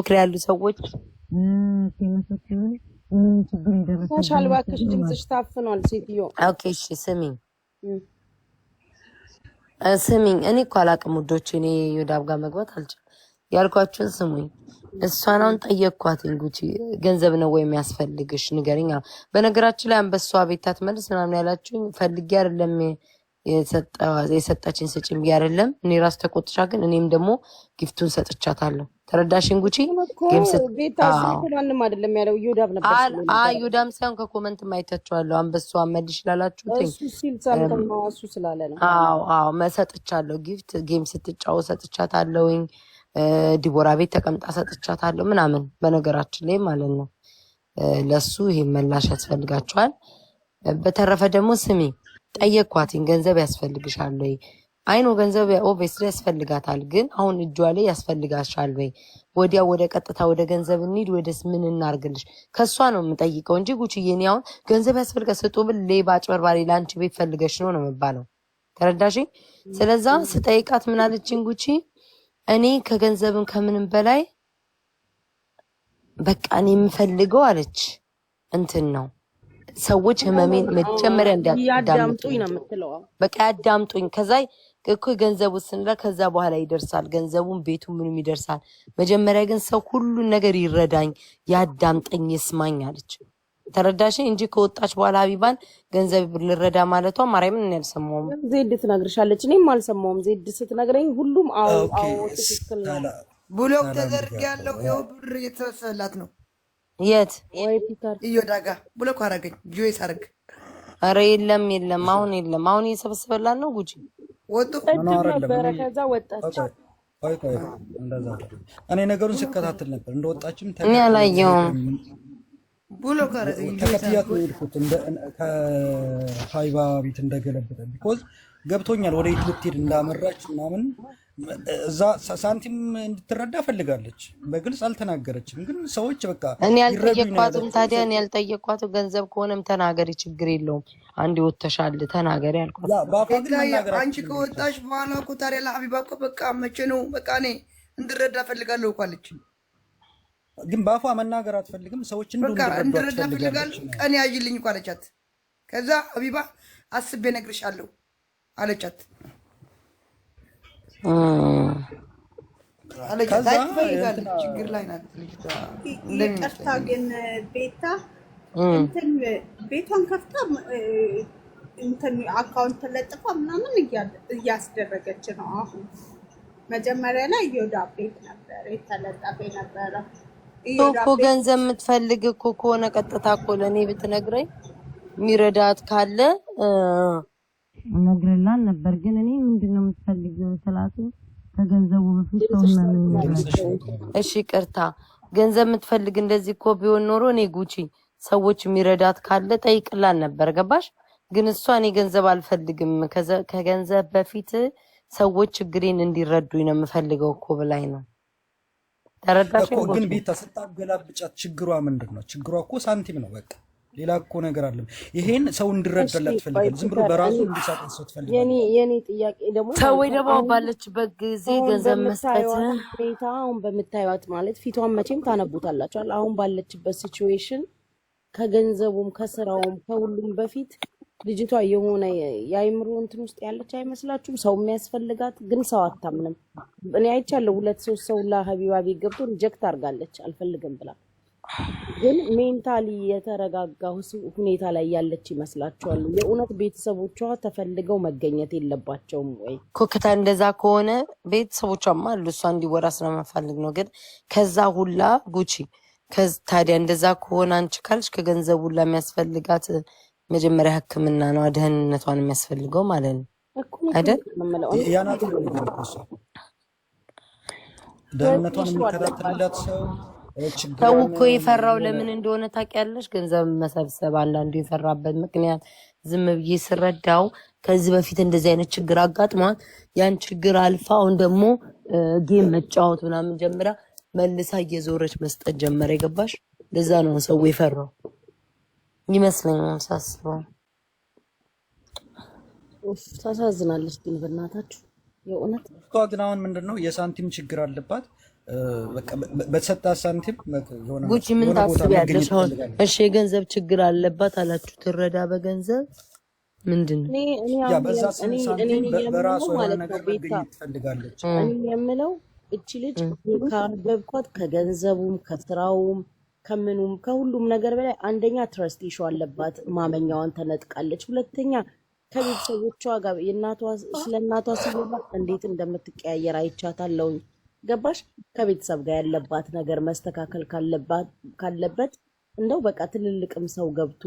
ቲክቶክ ላይ ያሉ ሰዎች ፌመሶች ይሁን ችግር ይደረሰ ማሻአል ባክሽ ድምጽሽ ታፍኗል ሴትዮ። ኦኬ እሺ ስሚኝ እኔ እኮ አላቅም ውዶች እኔ ዮዳብ ጋር መግባት አልችልም ያልኳችሁን ስሙኝ እሷን አሁን ጠየቅኳት ጉቺ ገንዘብ ነው ወይ የሚያስፈልግሽ ንገሪኝ በነገራችን ላይ አንበሷ ቤት ታትመልስ ምናምን ያላችሁኝ ፈልጌ አይደለም የሰጣችኝ ስጭም አይደለም እኔ ራስ ተቆጥቻ ግን እኔም ደግሞ ጊፍቱን ሰጥቻታለሁ ተረዳሽኝ ጉቺ ቤታ ማንም አይደለም ያለው ዮዳብ ነበር ዮዳብ ሳይሆን ከኮመንት ማይታችኋለሁ አንበሷ መልሽ ላላችሁት እሱ ሲል ሰምተው እሱ ስላለ ነው አዎ መሰጥቻለሁ ጊፍት ጌም ስትጫወት ሰጥቻታለሁኝ ዲቦራ ቤት ተቀምጣ ሰጥቻታለሁ ምናምን በነገራችን ላይ ማለት ነው ለሱ ይሄ መላሽ ያስፈልጋቸዋል በተረፈ ደግሞ ስሚ ጠየቅኳትኝ ገንዘብ ያስፈልግሻል ወይ አይኖ ገንዘብ ኦብቪየስሊ ያስፈልጋታል ግን አሁን እጇ ላይ ያስፈልጋሻል ወይ ወዲያ ወደ ቀጥታ ወደ ገንዘብ እንሂድ ወደስ ምን እናርግልሽ ከሷ ነው የምጠይቀው እንጂ ጉቺዬ እኔ አሁን ገንዘብ ያስፈልጋ ስጡብል ሌባ አጭበርባሪ ላንቺ ቤት ፈልገሽ ነው የሚባለው ተረዳሽኝ ስለዛ ስጠይቃት ምን አለችኝ ጉቺ እኔ ከገንዘብም ከምንም በላይ በቃ እኔ የምፈልገው አለች እንትን ነው ሰዎች ህመሜን መጀመሪያ ያዳምጡኝ ነው የምትለው በቃ ያዳምጡኝ ከዛ እኮ ገንዘቡ ስንላ ከዛ በኋላ ይደርሳል ገንዘቡን ቤቱ ምንም ይደርሳል መጀመሪያ ግን ሰው ሁሉን ነገር ይረዳኝ ያዳምጠኝ ይስማኝ አለች ተረዳሽኝ እንጂ ከወጣች በኋላ ሀቢባን ገንዘብ ልረዳ ማለቷ ማርያምን እኔ አልሰማሁም ዜድ ትነግርሻለች እኔም አልሰማሁም ዜድ ስትነግረኝ ሁሉም አዎ ትክክል ነው ብሎክ ተዘርጊያለሁ ይኸው ብር የተሰላት ነው የት ወይ ፒተር እዮዳጋ ብሎክ አረገኝ ጆይስ አረግ አረ የለም አሁን እየሰበሰበላት ነው ጉጂ ወጡ ነበረ ከዛ ወጣች ቆይ እንደዛ እኔ ነገሩን ስከታተል ነበር እንደወጣችም እኔ አላየሁም ብሎክ አረገኝ ተከትያት ነው የሄድኩት ከሀይባ ቤት እንደገለበጠ ቢኮዝ ገብቶኛል ወደ ኢትዮጵያ ልትሄድ እንዳመራች ምናምን እዛ ሳንቲም እንድትረዳ ፈልጋለች በግልጽ አልተናገረችም ግን ሰዎች በቃ እኔ ያልጠየቅኳትም ታዲያ እኔ ያልጠየቅኳትም ገንዘብ ከሆነም ተናገሪ ችግር የለውም አንዴ ወተሻል ተናገሪ አልኳት አንቺ ከወጣሽ በኋላ እኮ ታዲያ ለሀቢባ እኮ በቃ መቼ ነው በቃ እኔ እንድረዳ ፈልጋለሁ እኮ አለች ግን ባፏ መናገር አትፈልግም ሰዎች እንድረዳ ፈልጋለሁ ቀን ያዥልኝ እኮ አለቻት ከዛ ሀቢባ አስቤ እነግርሻለሁ አለቻት ችግር ላይ ናት ይቅርታ ግን ቤታ እንትን ቤቷን ከፍታ እንትን አካውንት ለጥፋ ምናምን እያስደረገች ነው አሁን መጀመሪያ ላይ ዮዳብ ቤት ነበር የተለጠፈ ነበረ እኮ ገንዘብ የምትፈልግ እኮ ከሆነ ቀጥታ እኮ ለእኔ ብትነግረኝ የሚረዳት ካለ ነግረላን ነበር ግን እኔ ምንድነው የምትፈልጊው ስላቱ ከገንዘቡ በፊት እሺ ቅርታ ገንዘብ የምትፈልግ እንደዚህ እኮ ቢሆን ኖሮ እኔ ጉቺ ሰዎች የሚረዳት ካለ ጠይቅላን ነበር ገባሽ ግን እሷ እኔ ገንዘብ አልፈልግም ከገንዘብ በፊት ሰዎች ችግሬን እንዲረዱኝ ነው የምፈልገው እኮ ብላይ ነው ተረዳሽ እኮ ግን ቤታ ስታገላብጫት ችግሯ ምንድነው ችግሯ እኮ ሳንቲም ነው በቃ ሌላ እኮ ነገር አለ ይሄን ሰው እንዲረዳላት ፈልጋለች ዝም ብሎ በራሱ እንዲሳቀስ ፈልጋለች የኔ ጥያቄ ደግሞ ሰው ደግሞ ባለችበት ጊዜ ገንዘብ መስጠት ሁኔታውን በመታየት ማለት ፊቷን መቼም ታነቡታላችሁ አሁን ባለችበት ሲቹዌሽን ከገንዘቡም ከስራውም ከሁሉም በፊት ልጅቷ የሆነ የአይምሮ እንትን ውስጥ ያለች አይመስላችሁም ሰው የሚያስፈልጋት ግን ሰው አታምንም እኔ አይቻለሁ 2-3 ሰው ለሀቢባ ቤት ገብቶ ሪጀክት አድርጋለች አልፈልግም ብላ ግን ሜንታሊ የተረጋጋው ሁኔታ ላይ ያለች ይመስላችኋል የእውነት ቤተሰቦቿ ተፈልገው መገኘት የለባቸውም ወይ ኮከታ እንደዛ ከሆነ ቤተሰቦቿማ አሉ እሷ እንዲወራ ስለማፈልግ ነው ግን ከዛ ሁላ ጉቺ ታዲያ እንደዛ ከሆነ አንቺ ካልሽ ከገንዘቡ ሁላ የሚያስፈልጋት መጀመሪያ ህክምና ነው ደህንነቷን የሚያስፈልገው ማለት ነው አይደል ያናት ደህንነቷን የሚከታተልላት ሰው እኮ የፈራው ለምን እንደሆነ ታውቂያለሽ ገንዘብ መሰብሰብ አንዳንዱ የፈራበት ምክንያት ዝም ብዬ ስረዳው ከዚህ በፊት እንደዚህ አይነት ችግር አጋጥሟት ያን ችግር አልፋ አሁን ደግሞ ጌም መጫወት ምናምን ጀምራ መልሳ እየዞረች መስጠት ጀመረ ይገባሽ ለዛ ነው ሰው የፈራው ይመስለኛል ሳስበው ታሳዝናለች ግን በእናታችሁ የእውነት ግን አሁን ምንድነው የሳንቲም ችግር አለባት በቃ በተሰጣት ሳንቲም ጉቺ ምን የሆነ ቦታ ታስቢያለሽ? መገኘት አሁን ትፈልጋለች። እሺ የገንዘብ ችግር አለባት አላችሁ፣ ትረዳ በገንዘብ ምንድን ነው? ያ በዛ ሳንቲም በራሷ የሆነ ማለት ነው ነገር ቤታ መገኘት ትፈልጋለች። እኔ የምለው እቺ ልጅ ካገብኳት ከገንዘቡም ከስራውም ከምኑም ከሁሉም ነገር በላይ አንደኛ ትረስት ኢሹ አለባት፣ ማመኛዋን ተነጥቃለች። ሁለተኛ ከቤተሰቦቿ ጋር ስለ እናቷ ሲወራ እንዴት እንደምትቀያየር አይቻታለሁ። ገባሽ? ከቤተሰብ ጋር ያለባት ነገር መስተካከል ካለበት እንደው በቃ ትልልቅም ሰው ገብቶ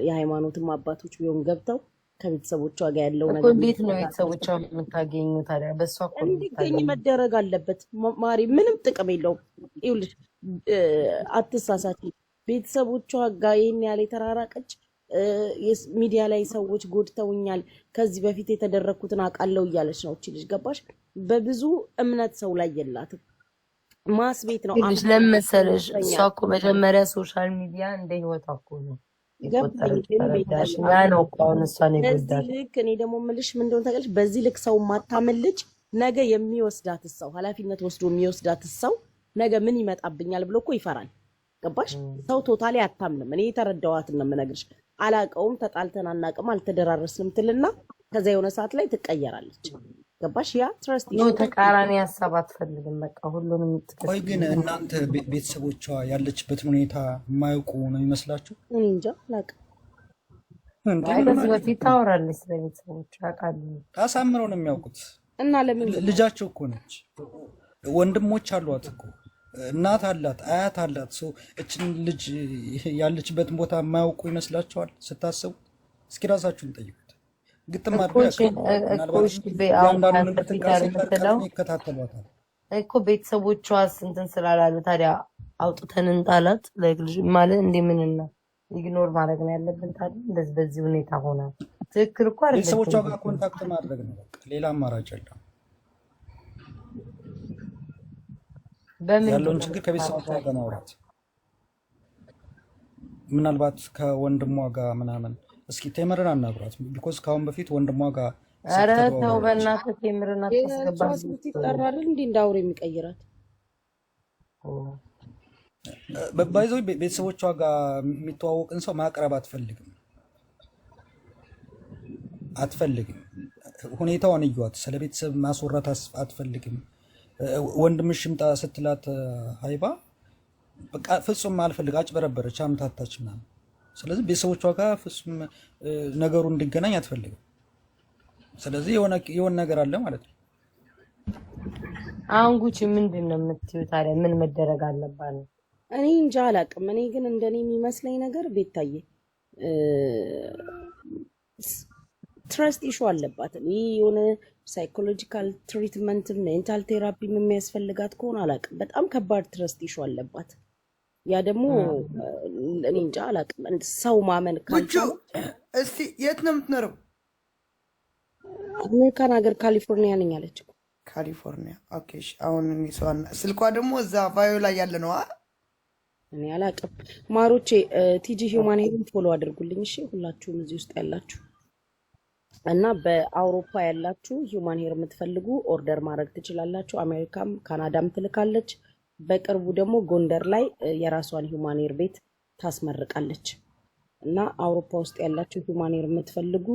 የሃይማኖትም አባቶች ቢሆን ገብተው ከቤተሰቦቿ ጋር ያለው ነገር እንዴት ነው ቤተሰቦቿ የምታገኙ ታዲያ? በሷ እኮ እንዲገኝ መደረግ አለበት። ማሪ ምንም ጥቅም የለውም። ይኸውልሽ አትሳሳች። ቤተሰቦቿ ጋር ይህን ያህል የተራራቀች ሚዲያ ላይ ሰዎች ጎድተውኛል፣ ከዚህ በፊት የተደረግኩትን አውቃለሁ እያለች ነው እቺ ልጅ። ገባሽ? በብዙ እምነት ሰው ላይ የላትም። ማስ ቤት ነው ለመሰለሽ። እሷ እኮ መጀመሪያ ሶሻል ሚዲያ እንደ ህይወቷ እኮ ነው የቆጠረች። ተረዳሽ? ያ ነው እኮ አሁን እሷን የጎዳት። ልክ እኔ ደግሞ የምልሽ ምን እንደሆነ ታውቂያለሽ? በዚህ ልክ ሰው ማታምልጅ ነገ የሚወስዳት ሰው ኃላፊነት ወስዶ የሚወስዳት ሰው ነገ ምን ይመጣብኛል ብሎ እኮ ይፈራል። ገባሽ? ሰው ቶታሊ አታምንም። እኔ የተረዳኋትን ነው የምነግርሽ። አላቀውም፣ ተጣልተን አናቅም፣ አልተደራረስንም ትልና ከዛ የሆነ ሰዓት ላይ ትቀየራለች። ገባሽ? ያ ትረስት ነው። ተቃራኒ ሀሳብ አትፈልግም። በቃ ሁሉንም ቆይ ግን እናንተ ቤተሰቦቿ ያለችበትን ሁኔታ የማያውቁ ነው ይመስላችሁ? እኔ እንጃ አላውቅም። ከዚህ በፊት ታወራለች ስለ ቤተሰቦቿ ያውቃሉ። አሳምረው ነው የሚያውቁት። እና ለምን ልጃቸው እኮ ነች። ወንድሞች አሏት እኮ፣ እናት አላት፣ አያት አላት። ሰው እችን ልጅ ያለችበትን ቦታ የማያውቁ ይመስላችኋል ስታስቡ? እስኪ ራሳችሁን ጠይቁት። ግጥም ይከታተሏታል እኮ ቤተሰቦቿ ስንትን ስላላሉ ታዲያ አውጥተን እንጣላት ማለት እንደምንና ኢግኖር ማድረግ ነው ያለብን። ታዲያ እንደዚህ በዚህ ሁኔታ ሆነ ትክክል እኮ አይደለም። ቤተሰቦቿ ጋር ኮንታክት ማድረግ ነው በቃ፣ ሌላ አማራጭ የለም። ያለውን ችግር ከቤተሰቦቿ ጋር ማውራት፣ ምናልባት ከወንድሟ ጋር ምናምን። እስኪ ቴምርን አናግሯት። ቢኮዝ ከአሁን በፊት ወንድሟ ጋር ኧረ ተው በእናትህ ቴምርን አታስገባት። ይጠራል እንዴ እንዳውር የሚቀይራት ባይዞ ቤተሰቦቿ ጋር የሚተዋወቅን ሰው ማቅረብ አትፈልግም። ሁኔታዋን እዩዋት። ስለ ቤተሰብ ማስወራት አትፈልግም። ወንድምሽ ይምጣ ስትላት ሀይባ በቃ ፍጹም አልፈልግ፣ አጭበረበረች፣ አምታታች ምናምን። ስለዚህ ቤተሰቦቿ ጋር ፍጹም ነገሩ እንዲገናኝ አትፈልግም። ስለዚህ የሆነ ነገር አለ ማለት ነው። አሁን ጉቺ ምንድን ነው የምትይው ታዲያ? ምን መደረግ አለባት ነው? እኔ እንጃ አላውቅም። እኔ ግን እንደኔ የሚመስለኝ ነገር ቤታዬ ትረስት ኢሹ አለባት። ይህ የሆነ ሳይኮሎጂካል ትሪትመንት ሜንታል ቴራፒ የሚያስፈልጋት ከሆነ አላውቅም። በጣም ከባድ ትረስት ኢሹ አለባት። ያ ደግሞ እኔ እንጃ አላውቅም። ሰው ማመን እስቲ የት ነው የምትኖረው? አሜሪካን ሀገር ካሊፎርኒያ ነኝ አለች። ካሊፎርኒያ። ኦኬ። አሁን ስልኳ ደግሞ እዛ ቫዮ ላይ ያለ ነው። እኔ አላውቅም። ማሮቼ ቲጂ ሂውማን ሄርን ፎሎ አድርጉልኝ እሺ፣ ሁላችሁም እዚህ ውስጥ ያላችሁ እና በአውሮፓ ያላችሁ ሂውማን ሄር የምትፈልጉ ኦርደር ማድረግ ትችላላችሁ። አሜሪካም ካናዳም ትልካለች። በቅርቡ ደግሞ ጎንደር ላይ የራሷን ሂውማን ሄር ቤት ታስመርቃለች። እና አውሮፓ ውስጥ ያላችሁ ሂውማን ሄር የምትፈልጉ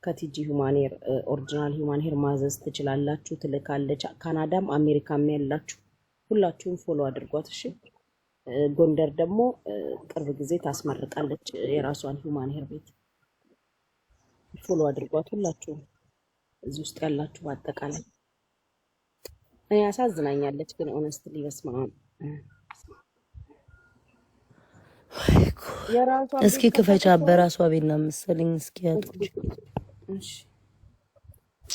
ከቲጂ ሂውማን ሄር ኦሪጂናል ሂውማን ሄር ማዘዝ ትችላላችሁ፣ ትልካለች። ካናዳም አሜሪካም ያላችሁ ሁላችሁም ፎሎ አድርጓት እሺ። ጎንደር ደግሞ ቅርብ ጊዜ ታስመርቃለች የራሷን ሂውማን ሄር ቤት። ፎሎ አድርጓት ሁላችሁም እዚህ ውስጥ ያላችሁ በአጠቃላይ። እኔ ያሳዝናኛለች ግን ኦነስትሊ በስመ አብ። እስኪ ክፈቻ በራሷ ቤት ነው መሰለኝ። እስኪ ያጥቁ እሺ።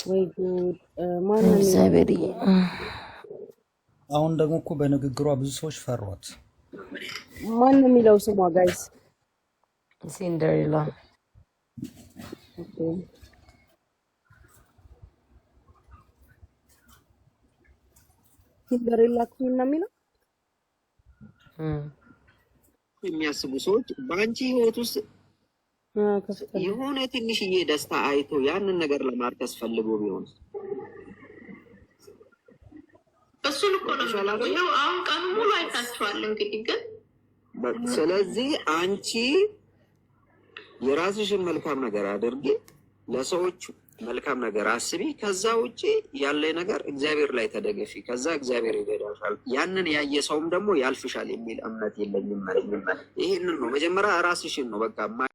ወይ ጉድ ማንን እግዚአብሔር። አሁን ደግሞ እኮ በንግግሯ ብዙ ሰዎች ፈሯት። ማን የሚለው ስሟ ጋይስ? ሲንደሬላ ሲንደሬላ ኩን ነው የሚለው የሚያስቡ ሰዎች በአንቺ ህይወት ውስጥ የሆነ ትንሽዬ ደስታ አይቶ ያንን ነገር ለማርከስ ፈልጎ ቢሆን እሱን እኮ ነው የምለው። ይኸው አሁን ቀኑ ሙሉ አይታችኋል። እንግዲህ ግን ስለዚህ አንቺ የራስሽን መልካም ነገር አድርጊ፣ ለሰዎች መልካም ነገር አስቢ። ከዛ ውጪ ያለ ነገር እግዚአብሔር ላይ ተደገፊ። ከዛ እግዚአብሔር ይረዳሻል። ያንን ያየ ሰውም ደግሞ ያልፍሻል የሚል እምነት የለኝም። ይሄንን ነው መጀመሪያ ራስሽን ነው በቃ